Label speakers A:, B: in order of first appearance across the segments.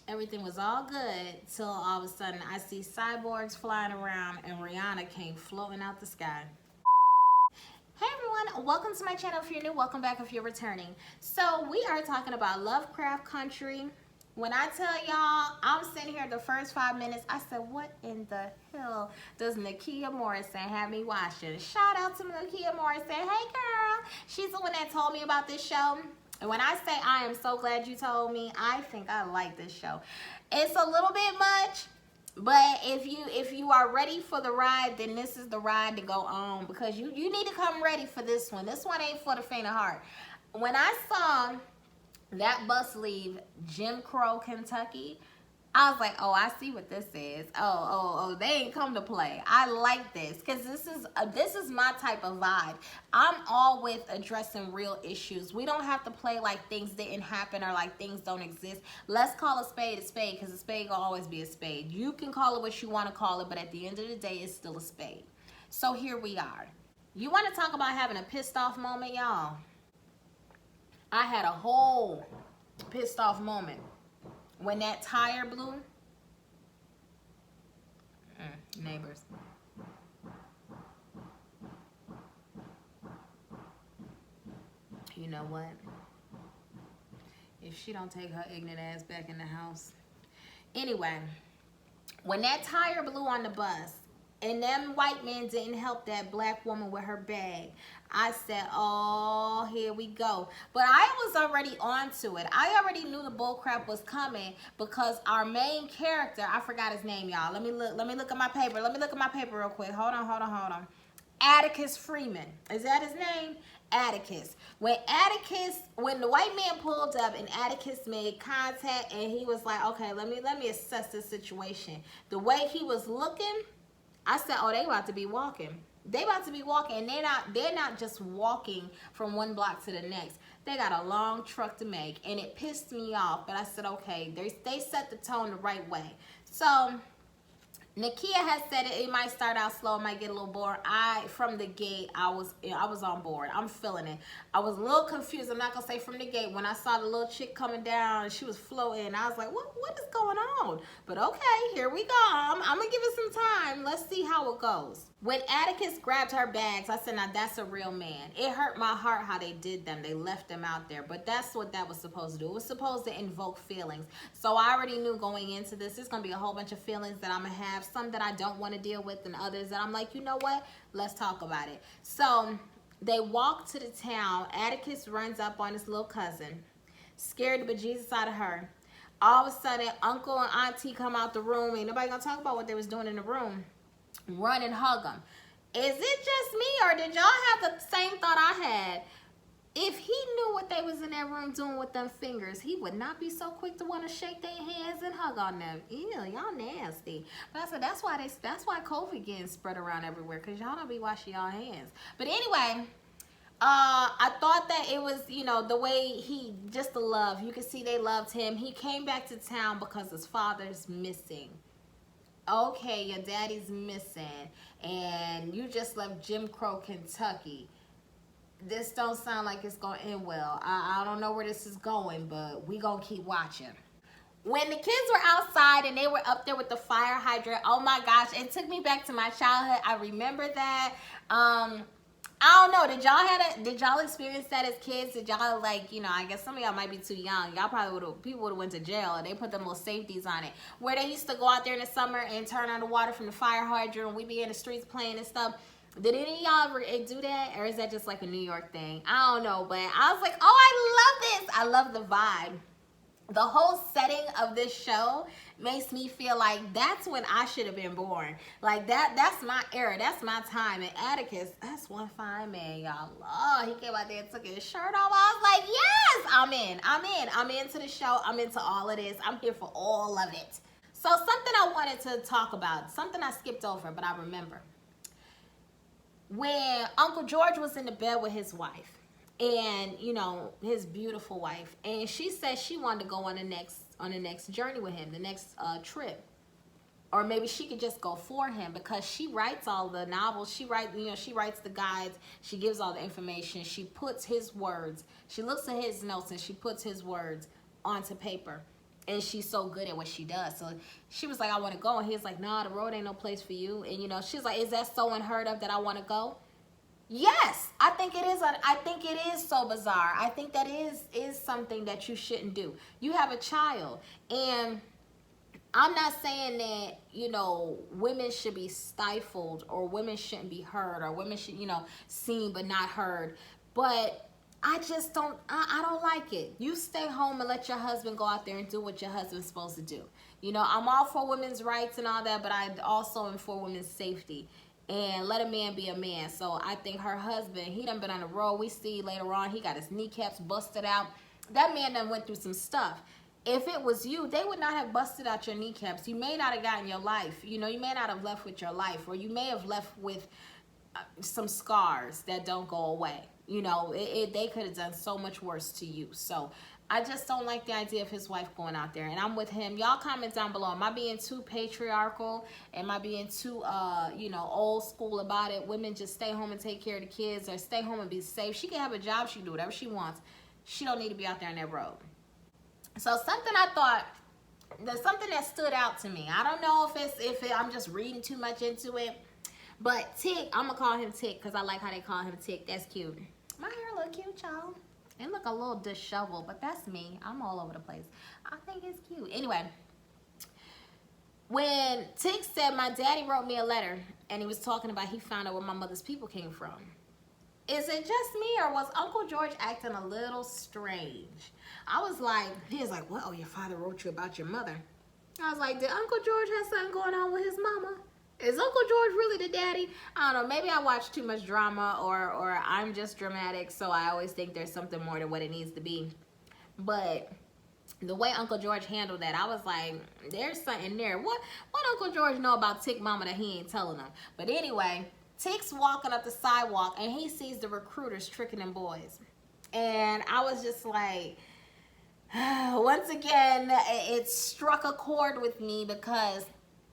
A: Everything was all good till all of a sudden I see cyborgs flying around and Rihanna came floating out the sky. Hey everyone, welcome to my channel. If you're new, welcome back if you're returning. So we are talking about Lovecraft Country. When I tell y'all, I'm sitting here the first 5 minutes, I said, what in the hell does Nakia Morrison have me watching? Shout out to Nakia Morrison. Hey girl, she's the one that told me about this show. And when I say I am so glad you told me, I think I like this show. It's a little bit much, but if you are ready for the ride, then this is the ride to go on, because you need to come ready for this one. This one ain't for the faint of heart. When I saw that bus leave Jim Crow, Kentucky, I was like, oh, I see what this is. Oh, they ain't come to play. I like this because this is my type of vibe. I'm all with addressing real issues. We don't have to play like things didn't happen or like things don't exist. Let's call a spade because a spade will always be a spade. You can call it what you want to call it, but at the end of the day, it's still a spade. So here we are. You want to talk about having a pissed off moment, y'all? I had a whole pissed off moment when that tire blew. Neighbors. You know what? If she don't take her ignorant ass back in the house. Anyway, when that tire blew on the bus and them white men didn't help that black woman with her bag, I said, oh, here we go. But I was already onto it. I already knew the bullcrap was coming because our main character, I forgot his name, y'all. Let me look at my paper. Let me look at my paper real quick. Hold on. Atticus Freeman. Is that his name? Atticus. When the white man pulled up and Atticus made contact and he was like, okay, let me assess this situation. The way he was looking, I said, oh, they about to be walking. They about to be walking, and they're not just walking from one block to the next. They got a long truck to make, and it pissed me off. But I said, okay, they set the tone the right way. So Nakia has said it might start out slow, it might get a little boring. From the gate, I was on board. I'm feeling it. I was a little confused. I'm not gonna say from the gate. When I saw the little chick coming down and she was floating, I was like, what is going on? But okay, here we go. I'm gonna give it some time. Let's see how it goes. When Atticus grabbed her bags, I said, now that's a real man. It hurt my heart how they did them. They left them out there. But that's what that was supposed to do. It was supposed to invoke feelings. So I already knew going into this, there's going to be a whole bunch of feelings that I'm going to have. Some that I don't want to deal with and others that I'm like, you know what? Let's talk about it. So they walk to the town. Atticus runs up on his little cousin. Scared the bejesus out of her. All of a sudden, uncle and auntie come out the room. Ain't nobody going to talk about what they was doing in the room. Run and hug them. Is it just me, or did y'all have the same thought I had? If he knew what they was in that room doing with them fingers, he would not be so quick to want to shake their hands and hug on them. Ew, y'all nasty. But I said that's why COVID getting spread around everywhere, because y'all don't be washing y'all hands. But anyway, I thought that it was, the way just the love. You could see they loved him. He came back to town because his father's missing. Okay, your daddy's missing, and you just left Jim Crow, Kentucky. This don't sound like it's going to end well. I don't know where this is going, but we going to keep watching. When the kids were outside and they were up there with the fire hydrant, oh my gosh, it took me back to my childhood. I remember that. I don't know. Did y'all experience that as kids? Did y'all I guess some of y'all might be too young. Y'all probably people would have went to jail, and they put them little safeties on it. Where they used to go out there in the summer and turn on the water from the fire hydrant, and we be in the streets playing and stuff. Did any of y'all ever do that? Or is that just like a New York thing? I don't know, but I was like, oh, I love this. I love the vibe. The whole setting of this show makes me feel like that's when I should have been born. Like that's my era. That's my time. And Atticus, that's one fine man, y'all. Oh, he came out there and took his shirt off. I was like, yes, I'm in. I'm into the show. I'm into all of this. I'm here for all of it. So something I wanted to talk about, something I skipped over, but I remember. When Uncle George was in the bed with his wife, and his beautiful wife, and she said she wanted to go on the next journey with him, the next trip, or maybe she could just go for him, because she writes all the novels, she writes the guides, she gives all the information, she puts his words, she looks at his notes and she puts his words onto paper. and she's so good at what she does. So she was like, I want to go. And he's like, nah, the road ain't no place for you. And, you know, she's like, is that so unheard of that I want to go? Yes, I think it is. I think it is so bizarre. I think that is something that you shouldn't do. You have a child, and I'm not saying that, you know, women should be stifled or women shouldn't be heard or women should, you know, seen but not heard. But I just don't, I don't like it. You stay home and let your husband go out there and do what your husband's supposed to do. You know, I'm all for women's rights and all that, but I also am for women's safety. And let a man be a man. So I think her husband, he done been on the road. We see later on, he got his kneecaps busted out. That man done went through some stuff. If it was you, they would not have busted out your kneecaps. You may not have gotten your life. You know, you may not have left with your life, or you may have left with some scars that don't go away. You know, they could have done so much worse to you. So I just don't like the idea of his wife going out there. And I'm with him. Y'all comment down below. Am I being too patriarchal? Am I being too, you know, old school about it? Women just stay home and take care of the kids, or stay home and be safe. She can have a job. She can do whatever she wants. She don't need to be out there on that road. So something I thought, there's something that stood out to me. I don't know if I'm just reading too much into it. But Tick, I'm going to call him Tick because I like how they call him Tick. That's cute. My hair look cute, y'all. It look a little disheveled, but that's me. I'm all over the place. I think it's cute. Anyway, when Tick said my daddy wrote me a letter and he was talking about he found out where my mother's people came from. Is it just me, or was Uncle George acting a little strange? I was like, he was like, well, your father wrote you about your mother. I was like, did Uncle George have something going on with his mama? Is Uncle George really the daddy? I don't know. Maybe I watch too much drama, or I'm just dramatic, so I always think there's something more than what it needs to be. But the way Uncle George handled that, I was like, there's something there. What Uncle George know about Tick mama that he ain't telling him? But anyway, Tick's walking up the sidewalk, and he sees the recruiters tricking them boys. And I was just like, once again, it struck a chord with me because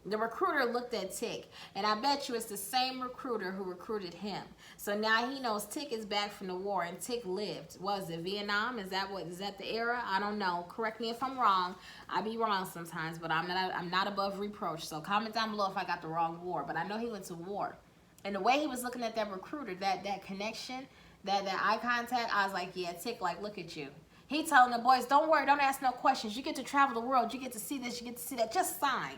A: the recruiter looked at Tick, and I bet you it's the same recruiter who recruited him. So now he knows Tick is back from the war, and Tick lived. Was it Vietnam? Is that the era? I don't know. Correct me if I'm wrong. I be wrong sometimes, but I'm not above reproach. So comment down below if I got the wrong war. But I know he went to war. And the way he was looking at that recruiter, that connection, that eye contact, I was like, yeah, Tick, like, look at you. He telling the boys, don't worry, don't ask no questions. You get to travel the world. You get to see this, you get to see that. Just sign.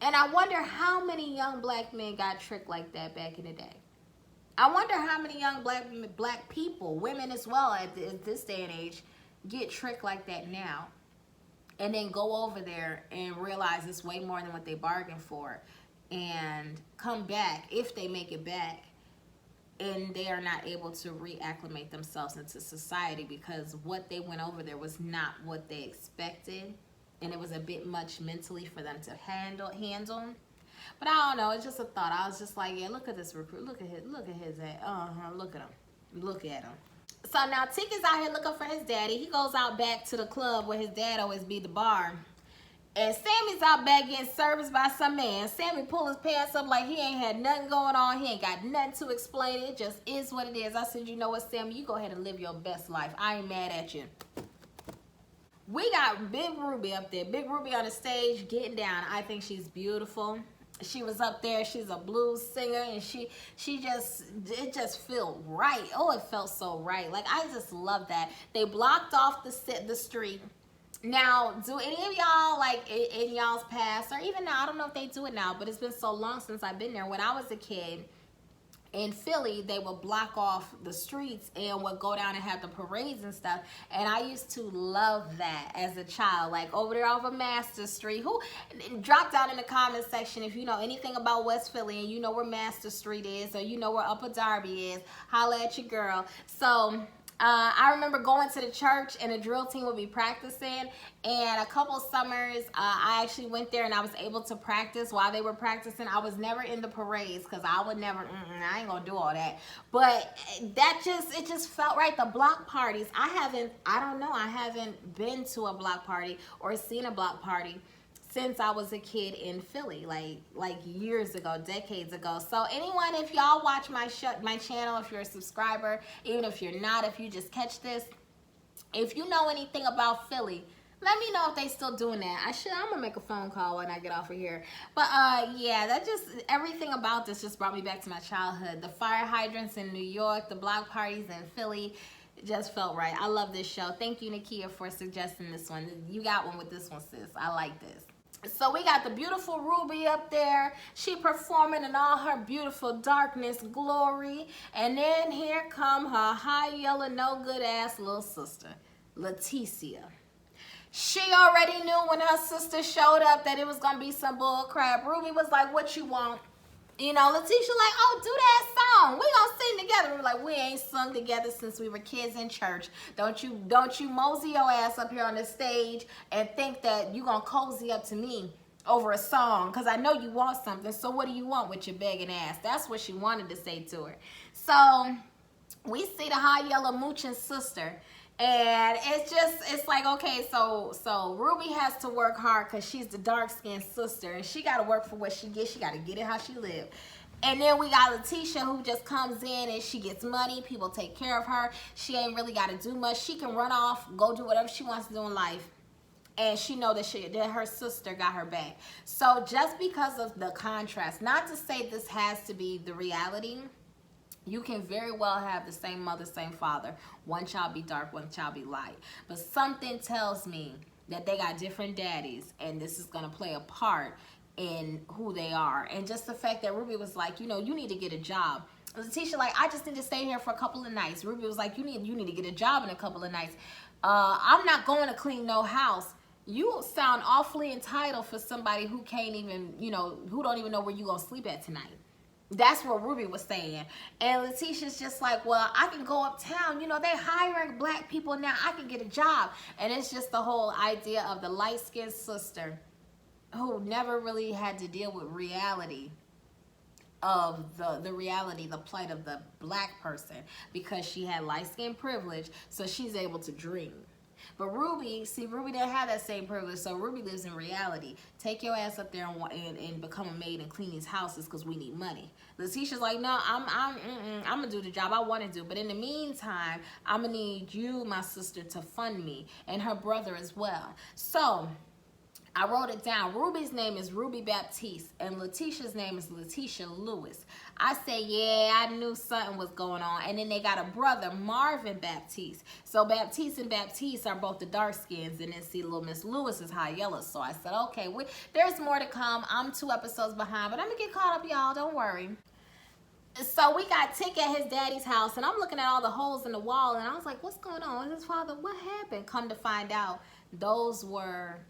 A: And I wonder how many young black men got tricked like that back in the day. I wonder how many young black people, women as well at this day and age, get tricked like that now. And then go over there and realize it's way more than what they bargained for. And come back, if they make it back, and they are not able to reacclimate themselves into society because what they went over there was not what they expected. And it was a bit much mentally for them to handle. But I don't know, it's just a thought. I was just like, yeah, look at this recruit. Look at his look at him. So now Tick is out here looking for his daddy. He goes out back to the club where his dad always be the bar. And Sammy's out back getting serviced by some man. Sammy pull his pants up like he ain't had nothing going on. He ain't got nothing to explain. It just is what it is. I said, you know what, Sammy, you go ahead and live your best life. I ain't mad at you. We got Big Ruby up there. Big Ruby on the stage getting down. I think she's beautiful. She was up there. She's a blues singer, and it just felt right. Oh, it felt so right. Like, I just love that. They blocked off the street. Now, do any of y'all, like, in y'all's past, or even now, I don't know if they do it now, but it's been so long since I've been there. When I was a kid, in Philly, they would block off the streets and would go down and have the parades and stuff. And I used to love that as a child. Like over there off of Master Street. Who drop down in the comment section if you know anything about West Philly and you know where Master Street is, or you know where Upper Darby is. Holla at your girl. So I remember going to the church and the drill team would be practicing, and a couple summers I actually went there and I was able to practice while they were practicing. I was never in the parades because I would never, I ain't gonna do all that. But it just felt right. The block parties, I haven't been to a block party or seen a block party since I was a kid in Philly, like years ago, decades ago. So anyone, if y'all watch my channel, if you're a subscriber, even if you're not, if you just catch this, if you know anything about Philly, Let me know if they still doing that. I'm gonna make a phone call when I get off of here. But yeah, that just, everything about this just brought me back to my childhood. The fire hydrants in New York, the block parties in Philly, it just felt right. I love this show. Thank you, Nakia, for suggesting this one. You got one with this one, sis. I like this. So we got the beautiful Ruby up there. She performing in all her beautiful darkness glory. And then here come her high yellow, no good ass little sister, Leticia. She already knew when her sister showed up that it was going to be some bull crap. Ruby was like, what you want? You know, Leticia like, oh, do that song. We gonna sing together. We're like, we ain't sung together since we were kids in church. Don't you mosey your ass up here on the stage and think that you gonna cozy up to me over a song, because I know you want something. So what do you want with your begging ass? That's what she wanted to say to her. So we see the high yellow mooching sister. And it's like, okay, so Ruby has to work hard because she's the dark-skinned sister, and she got to work for what she gets. She got to get it how she live. And then we got Leticia, who just comes in and she gets money. People take care of her. She ain't really got to do much. She can run off, go do whatever she wants to do in life. And she know that her sister got her back. So just because of the contrast, not to say this has to be the reality, you can very well have the same mother, same father. One child be dark, one child be light. But something tells me that they got different daddies, and this is going to play a part in who they are. And just the fact that Ruby was like, you know, you need to get a job. Leticia like, I just need to stay here for a couple of nights. Ruby was like, you need to get a job in a couple of nights. I'm not going to clean no house. You sound awfully entitled for somebody who can't even, you know, who don't even know where you going to sleep at tonight. That's what Ruby was saying. And Leticia's just like, well, I can go uptown. You know, they hiring black people now. I can get a job. And it's just the whole idea of the light-skinned sister who never really had to deal with reality of the plight of the black person, because she had light-skin privilege, so she's able to dream. But Ruby didn't have that same privilege, so Ruby lives in reality. Take your ass up there and become a maid and clean these houses because we need money. Leticia's like, no, I'm gonna do the job I want to do, but in the meantime, I'm gonna need you, my sister, to fund me, and her brother as well. So I wrote it down. Ruby's name is Ruby Baptiste, and Leticia's name is Leticia Lewis. I say, yeah, I knew something was going on. And then they got a brother, Marvin Baptiste. So Baptiste and Baptiste are both the dark skins, and then see little Miss Lewis is high yellow. So I said, okay, there's more to come. I'm 2 episodes behind, but I'm gonna get caught up, y'all. Don't worry. So we got Tick at his daddy's house, and I'm looking at all the holes in the wall, and I was like, what's going on? His father, what happened? Come to find out, those were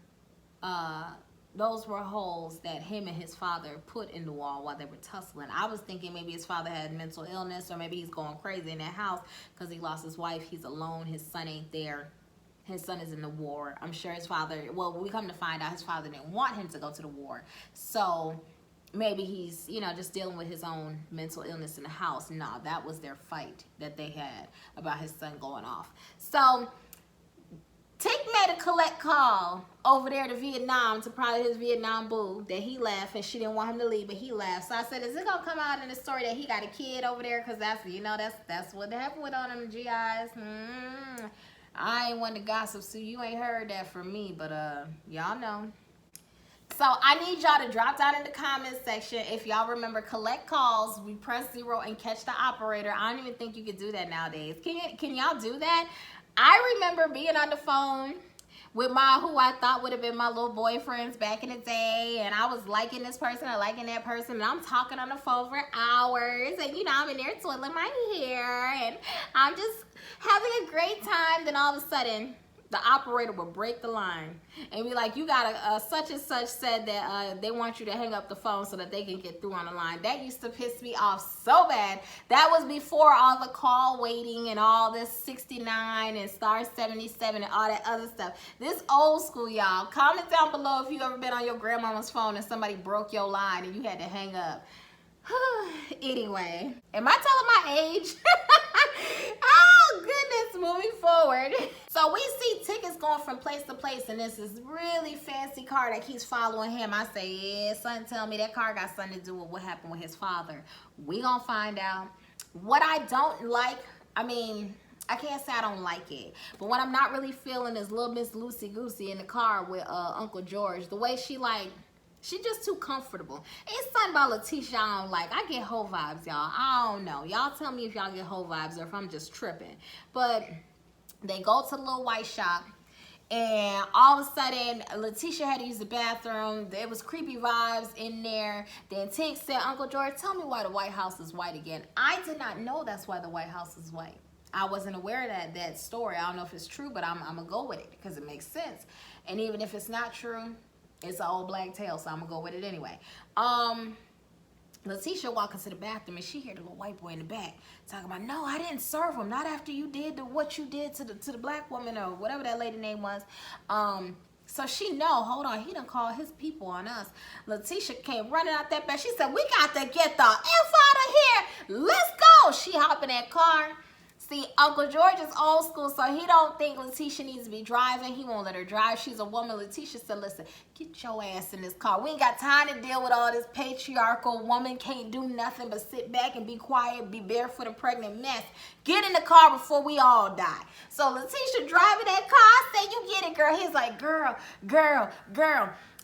A: holes that him and his father put in the wall while they were tussling. I was thinking maybe his father had mental illness, or maybe he's going crazy in that house because he lost his wife. He's alone. His son ain't there. His son is in the war. I'm sure his father, well, we come to find out his father didn't want him to go to the war. So maybe he's, you know, just dealing with his own mental illness in the house. No, that was their fight that they had about his son going off. So Tick made a collect call over there to Vietnam to probably his Vietnam boo that he left, and she didn't want him to leave, but he left. So I said, is it gonna come out in the story that he got a kid over there? Because that's, you know, that's what happened with all them GIs. I ain't one to gossip, so you ain't heard that from me, but y'all know. So I need y'all to drop down in the comments section if y'all remember collect calls. We press 0 and catch the operator. I don't even think you could do that nowadays. Can y'all do that? I remember being on the phone with who I thought would have been my little boyfriends back in the day, and I was liking this person or liking that person, and I'm talking on the phone for hours, and you know, I'm in there twirling my hair, and I'm just having a great time. Then all of a sudden, the operator would break the line and be like, you got a such and such said that they want you to hang up the phone so that they can get through on the line. That used to piss me off so bad. That was before all the call waiting and all this 69 and star 77 and all that other stuff. This old school, y'all. Comment down below if you ever been on your grandmama's phone and somebody broke your line and you had to hang up. Anyway, am I telling my age? Oh goodness, moving forward. So we see tickets going from place to place, and this is really fancy car that keeps following him. I say, yeah, son, tell me that car got something to do with what happened with his father. We gonna find out. What I don't like, I mean, I can't say I don't like it. But what I'm not really feeling is little Miss Lucy Goosey in the car with Uncle George. The way she just too comfortable. It's something about Letitia I don't like. I get whole vibes, y'all. I don't know. Y'all tell me if y'all get whole vibes or if I'm just tripping. But they go to the little white shop. And all of a sudden, Letitia had to use the bathroom. There was creepy vibes in there. Then Tink said, Uncle George, tell me why the White House is white again. I did not know that's why the White House is white. I wasn't aware of that story. I don't know if it's true, but I'm going to go with it because it makes sense. And even if it's not true, it's an old black tale, so I'm going to go with it anyway. Letitia walk into the bathroom and she hear the little white boy in the back talking about, no, I didn't serve him. Not after you did what you did to the black woman or whatever that lady name was. So she know, hold on, he done called his people on us. Letitia came running out that bed. She said, we got to get the F out of here. Let's go. She hop in that car. See, Uncle George is old school, so he don't think Letitia needs to be driving. He won't let her drive. She's a woman. Letitia said, listen, get your ass in this car. We ain't got time to deal with all this patriarchal woman. Can't do nothing but sit back and be quiet, be barefoot and pregnant mess. Get in the car before we all die. So Letitia driving that car. I said, you get it, girl. He's like, girl.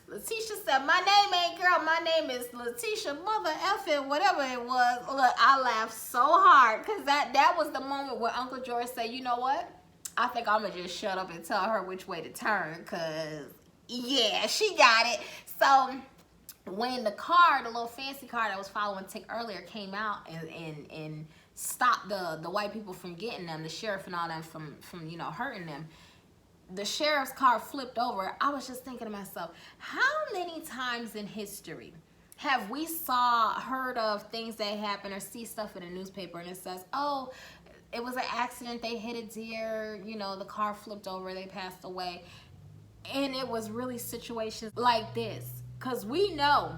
A: Letitia said, my name ain't girl, my name is Letitia mother effing whatever it was. Look, I laughed so hard because that was the moment where Uncle George said, you know what? I think I'm going to just shut up and tell her which way to turn because, yeah, she got it. So when the car, the little fancy car that was following Tick earlier came out and stopped the white people from getting them, the sheriff and all them from you know, hurting them, the sheriff's car flipped over. I was just thinking to myself, how many times in history have we heard of things that happen or see stuff in a newspaper and it says, oh, it was an accident, they hit a deer, you know, the car flipped over, they passed away. And it was really situations like this. Because we know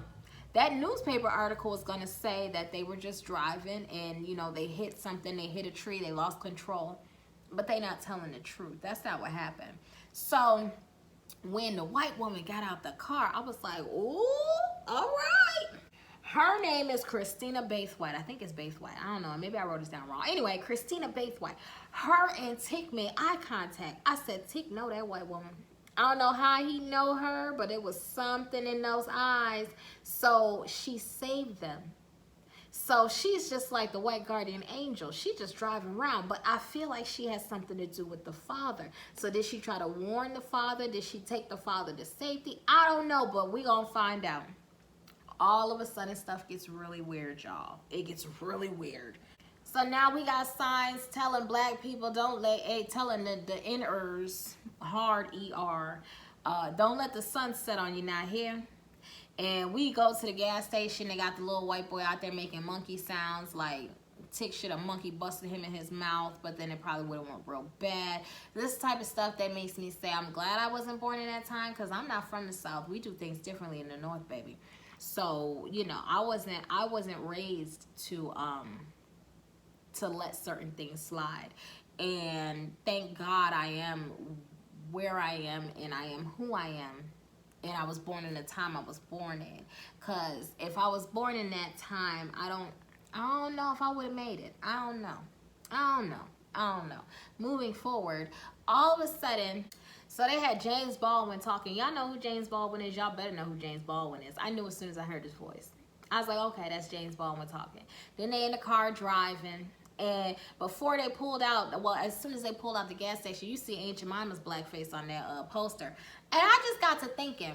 A: that newspaper article is going to say that they were just driving and, you know, they hit something, they hit a tree, they lost control. But they not telling the truth. That's not what happened. So when the white woman got out the car, I was like, ooh, all right. Her name is Christina Baithwaite. I think it's Baithwaite. I don't know. Maybe I wrote this down wrong. Anyway, Christina Baithwaite. Her and Tick made eye contact. I said, Tick know that white woman. I don't know how he know her, but it was something in those eyes. So she saved them. So she's just like the white guardian angel. She just driving around. But I feel like she has something to do with the father. So did she try to warn the father? Did she take the father to safety? I don't know, but we gonna find out. All of a sudden, stuff gets really weird, y'all. It gets really weird. So now we got signs telling black people, don't let, telling the N-ers, hard E-R, don't let the sun set on you now here. And we go to the gas station. They got the little white boy out there making monkey sounds like Tick should have monkey busted him in his mouth, but then it probably would have went real bad. This type of stuff that makes me say I'm glad I wasn't born in that time because I'm not from the South. We do things differently in the North, baby. So, you know, I wasn't raised to let certain things slide. And thank God I am where I am and I am who I am. And I was born in the time I was born in. Because if I was born in that time, I don't know if I would have made it. I don't know. Moving forward, all of a sudden, so they had James Baldwin talking. Y'all know who James Baldwin is? Y'all better know who James Baldwin is. I knew as soon as I heard his voice. I was like, okay, that's James Baldwin talking. Then they in the car driving. And before they pulled out, well, as soon as they pulled out the gas station, you see Aunt Jemima's blackface on that poster. And I just got to thinking,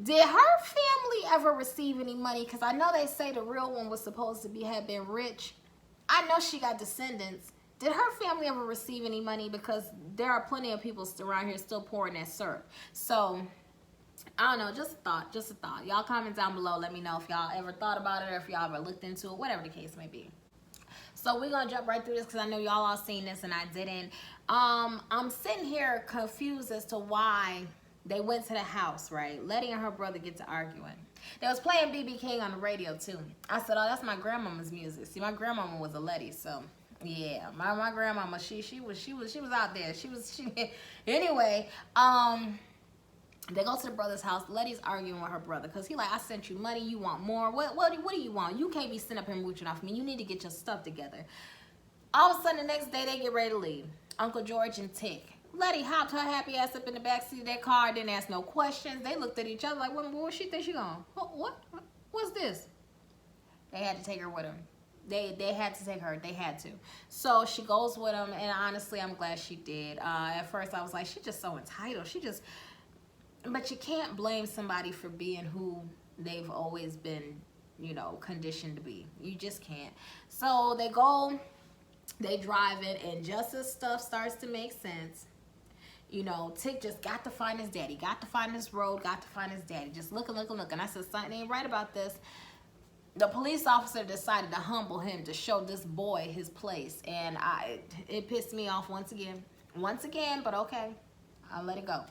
A: did her family ever receive any money? Because I know they say the real one was supposed to have been rich. I know she got descendants. Did her family ever receive any money? Because there are plenty of people around here still pouring that syrup. So, I don't know, just a thought. Y'all comment down below. Let me know if y'all ever thought about it or if y'all ever looked into it, whatever the case may be. So we're gonna jump right through this because I know y'all all seen this and I didn't. I'm sitting here confused as to why they went to the house, right? Letty and her brother get to arguing. They was playing B.B. King on the radio too. I said, oh, that's my grandmama's music. See, my grandmama was a Letty, so yeah, my grandmama, she was out there. Anyway, they go to the brother's house. Letty's arguing with her brother because he like, I sent you money. You want more? What do you want? You can't be sitting up here mooching off me. You need to get your stuff together. All of a sudden, the next day, they get ready to leave. Uncle George and Tick. Letty hopped her happy ass up in the backseat of that car, didn't ask no questions. They looked at each other like, where she think she going? What? What's this? They had to take her with them. They had to take her. They had to. So she goes with them, and honestly, I'm glad she did. At first, I was like, she's just so entitled. But you can't blame somebody for being who they've always been, you know, conditioned to be. You just can't. So they go, they drive it, and just as stuff starts to make sense, you know, Tick just got to find his daddy, got to find this road, got to find his daddy. Just looking. I said, something ain't right about this. The police officer decided to humble him to show this boy his place. And it pissed me off once again, but okay, I'll let it go.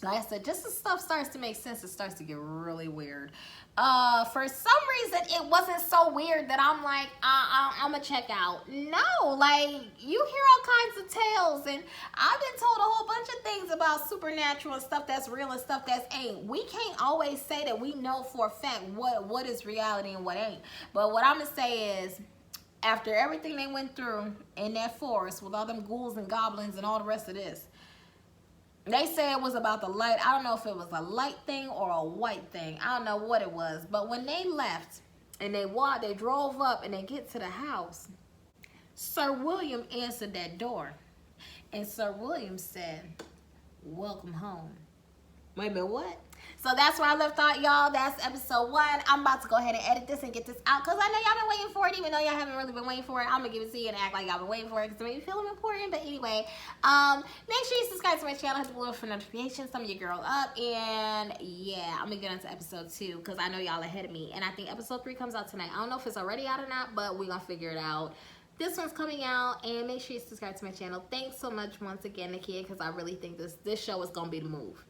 A: Like I said, just as stuff starts to make sense, it starts to get really weird. For some reason, it wasn't so weird that I'm like, I'm gonna check out. No, like, you hear all kinds of tales, and I've been told a whole bunch of things about supernatural and stuff that's real and stuff that ain't. We can't always say that we know for a fact what is reality and what ain't. But what I'm gonna say is, after everything they went through in that forest with all them ghouls and goblins and all the rest of this, they say it was about the light. I don't know if it was a light thing or a white thing. I don't know what it was. But when they left and they drove up and they get to the house, Sir William answered that door. And Sir William said, welcome home. Wait a minute, what? So that's where I left out, y'all. That's episode 1. I'm about to go ahead and edit this and get this out because I know y'all been waiting for it, even though y'all haven't really been waiting for it. I'm going to give it to you and act like y'all been waiting for it because it made me feel important. But anyway, make sure you subscribe to my channel, hit the bell for notifications, thumb your girl up. And yeah, I'm going to get into episode 2 because I know y'all ahead of me. And I think episode 3 comes out tonight. I don't know if it's already out or not, but we're going to figure it out. This one's coming out, and make sure you subscribe to my channel. Thanks so much once again, Nakia, because I really think this show is going to be the move.